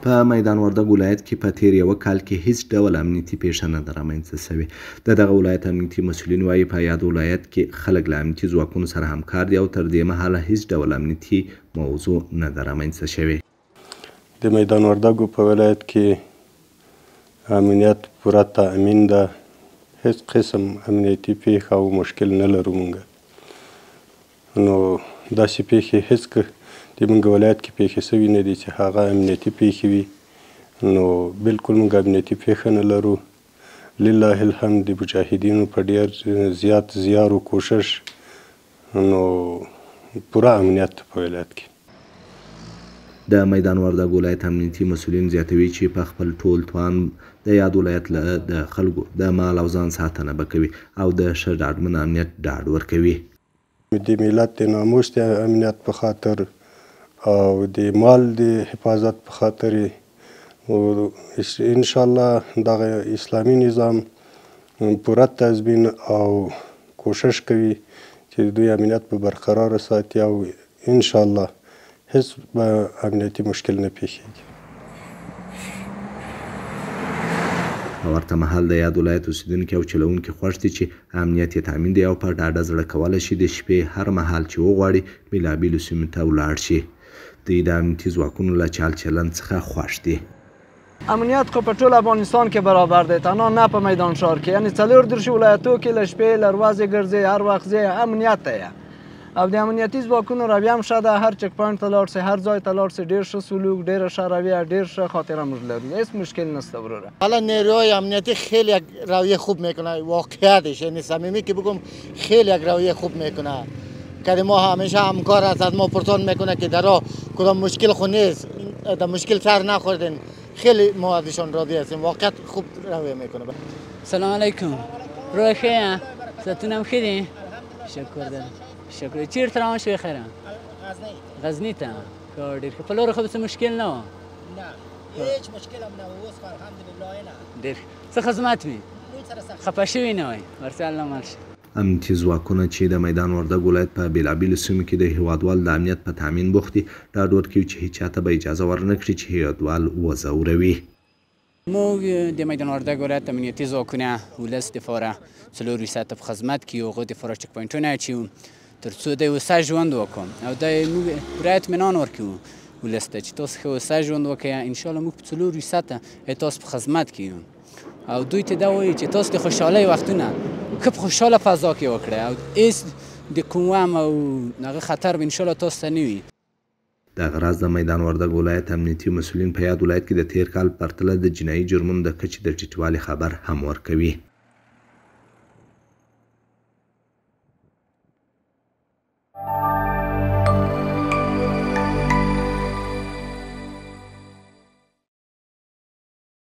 په میدان وردګ ولایت کې په تیر یوه کال کې هیڅ ډول امنیتي پیښه نه ده رامنځته شوې. د دغه ولایت امنیتي مسؤلین وایي په یاد ولایت کې خلک له امنیتي ځواکونو سره همکار دي او تر دې مهاله هیڅ ډول امنیتي موضوع نه ده رامنځته شوې. د میدان وردګ په ولایت کې امنیت پوره تأمین ده، هیڅ قسم امنیتي پیښه او مشکل نه لرو موږ. نو داسې پیښې هیڅ د موږ ولایت کې پیښې شوي نه دي چې هغه امنیتي پیښې وي. نو بالکل موږ امنیتي پیښه نه لرو. لله الحمد د مجاهدینو په ډېر زیات زیار و کوشش نو پوره امنیت په ولایت کې. د میدان وردګ ولایت امنیتي مسؤلین زیاتوي چې په خپل ټول توان د یاد ولایت د خلکو د مال او ځان ساتنه به کوي او د ښه ډاډمن امنیت ډاډ ورکوي. د ملت د ناموس د امنیت په خاطر او د مال د حفاظت په خاطر انشاءالله دغه اسلامي نظام پوره تضمین او کوشش کوي چې دوی امنیت په برقرار ساتي او انشاءالله هیڅ به امنیتي مشکل نه پیښیږي. په ورته مهال د یاد ولایت اوسیدونکي او چلوونکي خوښ دي چې امنیت یې تامین دی او په ډاډه زړه کولی شي د شپې هر مهال چې وغواړي بېلابېلو سیمو ته ولاړ شي. دوی د امنیتي ځواکونو له چال چلند څخه خوښ دي. امنیت خو په ټول افغانستان کې برابر دی، تنها نه په میدان ښار کې. یعنې 34 ولایتو کې له شپې له ورځې ګرځې، هر وخت ځې، امنیت دی. او د امنیتي ځواکونو رویه هم ښه ده، هر چک پوینټ ته لاړ شئ، هر ځای ته لاړ شئ، ډېر ښه سلوک، ډېره ښه رویه، ډېر ښه خاطره موږ لرو، هیچ مشکل نشته وروره. حالا نیروهای امنیتی خیلی یک رویه خوب میکنه، واقعیتش یعنی صمیمی که بگم خیلی یک رویه خوب میکنه که ما همیشه همکار است، از ما پرسان میکنه که در راه کدام مشکل خو نیست، در مشکل سر نخوردین. خیلی ما ازشان راضی هستیم، واقعا خوب رویه میکنه. سلام علیکم. روی خیه؟ ستونم خیلی؟ شکر دارم. شکر. چیرته روان شوی خیره؟ غزنی ته. کار ډېر ښه. په لاره خو څه مشکل نه و؟ نه هیچ مشکل هم نه و، اوس الحمدلله نه. ډېر څه خدمت وي؟ خفه شوي نه وئ؟ ورسې الله مل شه. امنیتي ځواکونه چې د میدان وردګ ولایت په بېلابېلو سیمو کې د هیوادوالو د امنیت په تامین بوخت دي، ډاډ ورکوي چې هیچا ته به اجازه ورنه کړي چې هیوادوال وځوروي. موږ د میدان وردګ ولایت امنیتي ځواکونه ولس دپاره 400 په خدمت کې یو، هغو دپاره چک پوینټونه اچوو تر څو د هوسا ژوند وکړو او د موږ پوره اطمینان ورکوو ولس ته چې تاسو ښه هوسا ژوند وکړئ. انشاءالله موږ په 400 تاسو په خدمت کې یو او دوی ته دا وایي چې تاسو د خوشحالۍ وختونه که په خوشحاله فضا کې وکړئ او هېڅ د کوم وهم او هغه خطر به انشاءالله تاسو ته نه وي. دغه راز د میدان وردګ ولایت امنیتي مسؤلین په یاد ولایت کې د تیر کال پرتله د جنایي جرمونو د کچې د ټیټوالي خبر هم ورکوي.